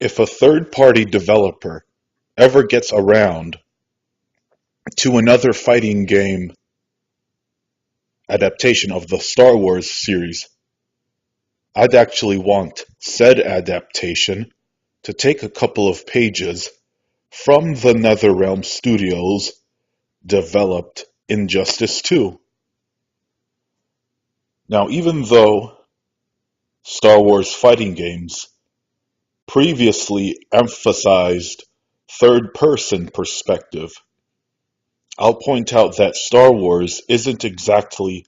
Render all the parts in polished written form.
If a third-party developer ever gets around to another fighting game adaptation of the Star Wars series, I'd actually want said adaptation to take a couple of pages from the NetherRealm Studios developed Injustice 2. Now, even though Star Wars fighting games previously emphasized third-person perspective, I'll point out that Star Wars isn't exactly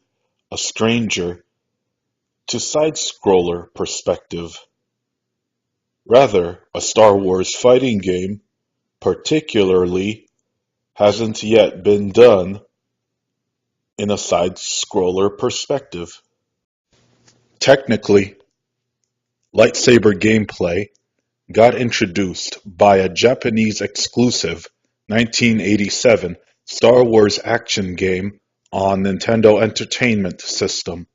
a stranger to side-scroller perspective. Rather, a Star Wars fighting game, particularly, hasn't yet been done in a side-scroller perspective. Technically, lightsaber gameplay got introduced by a Japanese exclusive 1987 Star Wars action game on Nintendo Entertainment System.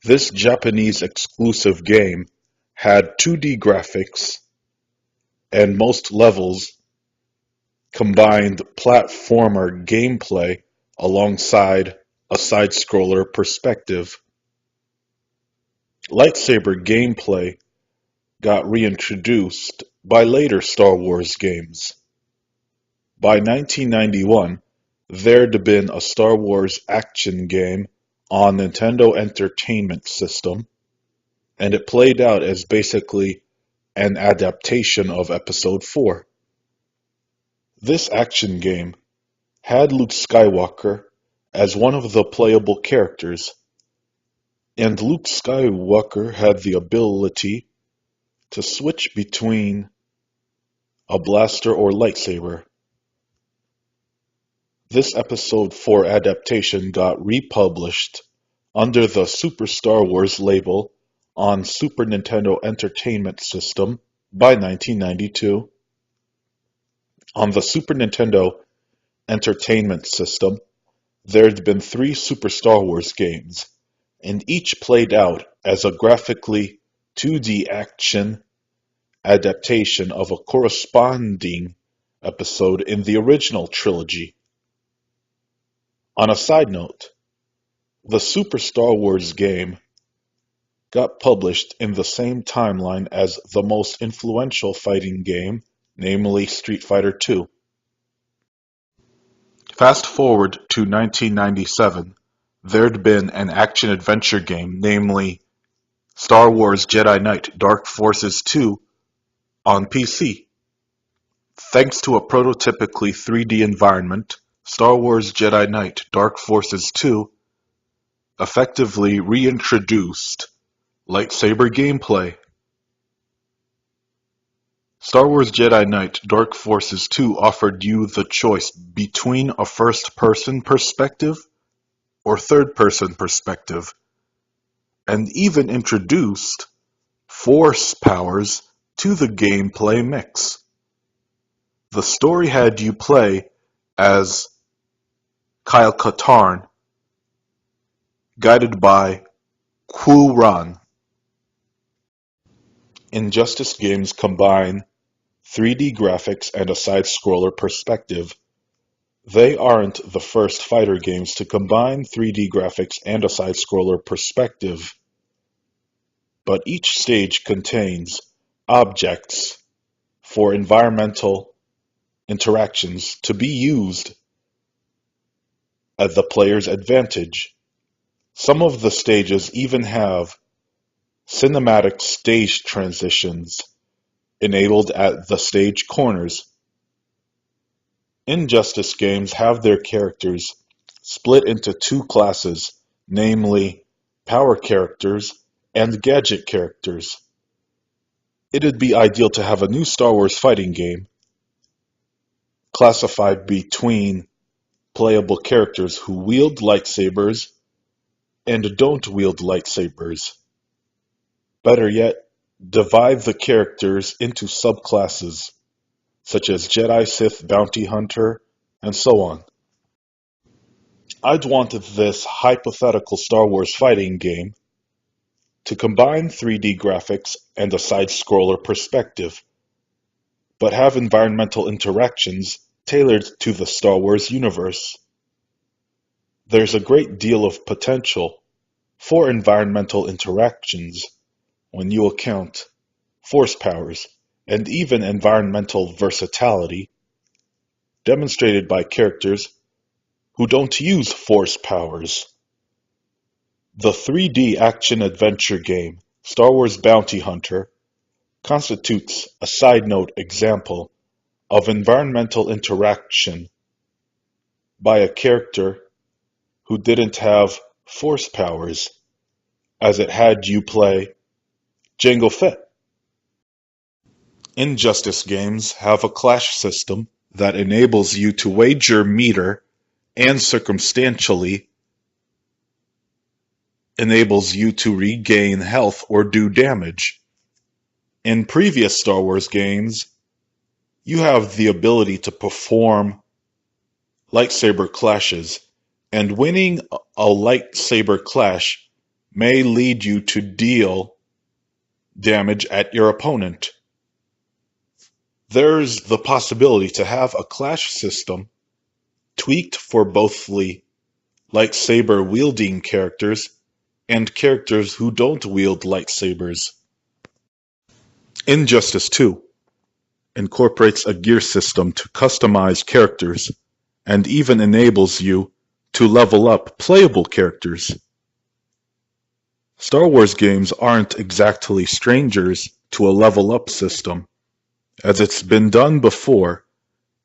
This Japanese exclusive game had 2D graphics and most levels combined platformer gameplay alongside a side-scroller perspective. Lightsaber gameplay got reintroduced by later Star Wars games. By 1991, there'd been a Star Wars action game on Nintendo Entertainment System, and it played out as basically an adaptation of Episode 4. This action game had Luke Skywalker as one of the playable characters, and Luke Skywalker had the ability to switch between a blaster or lightsaber. This Episode 4 adaptation got republished under the Super Star Wars label on Super Nintendo Entertainment System by 1992. On the Super Nintendo Entertainment System, there'd been 3 Super Star Wars games, and each played out as a graphically 2D action adaptation of a corresponding episode in the original trilogy. On a side note, the Super Star Wars game got published in the same timeline as the most influential fighting game, namely Street Fighter II. Fast forward to 1997, there'd been an action-adventure game, namely Star Wars Jedi Knight Dark Forces 2 on PC. Thanks to a prototypically 3D environment, Star Wars Jedi Knight Dark Forces 2 effectively reintroduced lightsaber gameplay. Star Wars Jedi Knight Dark Forces 2 offered you the choice between a first-person perspective or third-person perspective, and even introduced Force powers to the gameplay mix. The story had you play as Kyle Katarn, guided by Qiu Ran. Injustice games combine 3D graphics and a side-scroller perspective. They aren't the first fighter games to combine 3D graphics and a side-scroller perspective, but each stage contains objects for environmental interactions to be used at the player's advantage. Some of the stages even have cinematic stage transitions enabled at the stage corners. Injustice games have their characters split into 2 classes, namely power characters and gadget characters. It'd be ideal to have a new Star Wars fighting game classified between playable characters who wield lightsabers and don't wield lightsabers. Better yet, divide the characters into subclasses, such as Jedi, Sith, Bounty Hunter, and so on. I'd want this hypothetical Star Wars fighting game to combine 3D graphics and a side-scroller perspective, but have environmental interactions tailored to the Star Wars universe. There's a great deal of potential for environmental interactions when you account force powers and even environmental versatility demonstrated by characters who don't use force powers. The 3D action-adventure game Star Wars Bounty Hunter constitutes a side-note example of environmental interaction by a character who didn't have force powers, as it had you play Jango Fett. Injustice games have a clash system that enables you to wager meter and circumstantially enables you to regain health or do damage. In previous Star Wars games, you have the ability to perform lightsaber clashes, and winning a lightsaber clash may lead you to deal damage at your opponent. There's the possibility to have a clash system tweaked for both the lightsaber wielding characters and characters who don't wield lightsabers. Injustice 2 incorporates a gear system to customize characters and even enables you to level up playable characters. Star Wars games aren't exactly strangers to a level up system, as it's been done before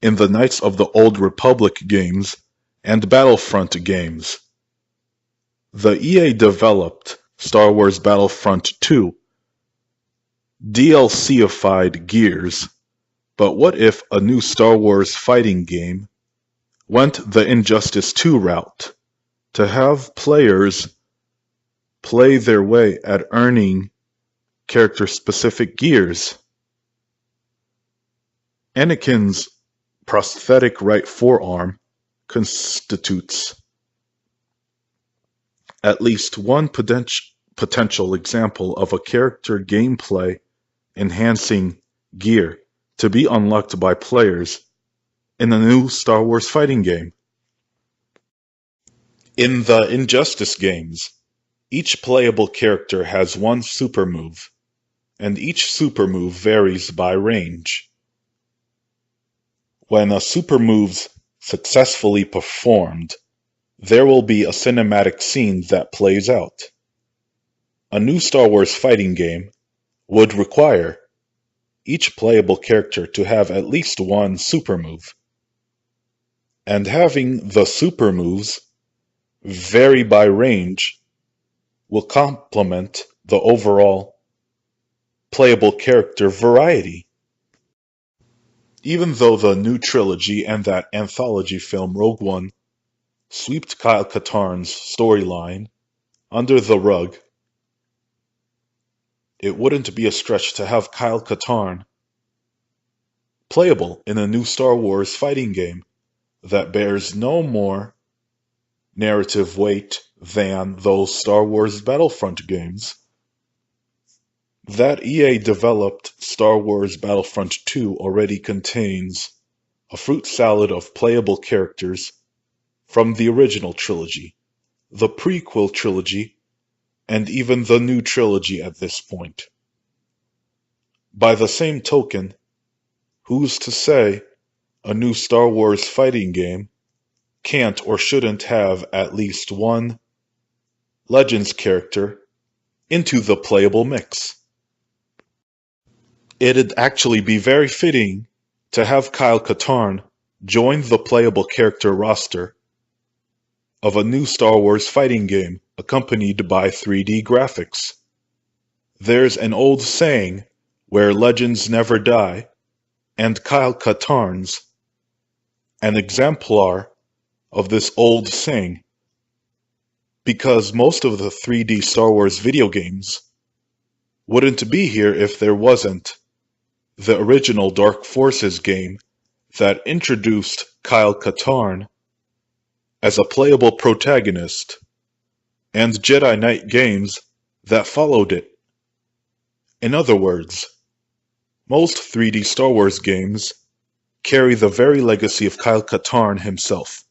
in the Knights of the Old Republic games and Battlefront games. The EA-developed Star Wars Battlefront 2 DLC-ified gears, but what if a new Star Wars fighting game went the Injustice 2 route, to have players play their way at earning character-specific gears? Anakin's prosthetic right forearm constitutes at least one potential example of a character gameplay enhancing gear to be unlocked by players in a new Star Wars fighting game. In the Injustice games, each playable character has one super move, and each super move varies by range. When a super move's successfully performed, there will be a cinematic scene that plays out. A new Star Wars fighting game would require each playable character to have at least one super move, and having the super moves vary by range will complement the overall playable character variety. Even though the new trilogy and that anthology film Rogue One swept Kyle Katarn's storyline under the rug, it wouldn't be a stretch to have Kyle Katarn playable in a new Star Wars fighting game that bears no more narrative weight than those Star Wars Battlefront games. That EA-developed Star Wars Battlefront 2 already contains a fruit salad of playable characters from the original trilogy, the prequel trilogy, and even the new trilogy at this point. By the same token, who's to say a new Star Wars fighting game can't or shouldn't have at least one Legends character into the playable mix? It'd actually be very fitting to have Kyle Katarn join the playable character roster of a new Star Wars fighting game accompanied by 3D graphics. There's an old saying where legends never die, and Kyle Katarn's an exemplar of this old saying, because most of the 3D Star Wars video games wouldn't be here if there wasn't the original Dark Forces game that introduced Kyle Katarn as a playable protagonist, and Jedi Knight games that followed it. In other words, most 3D Star Wars games carry the very legacy of Kyle Katarn himself.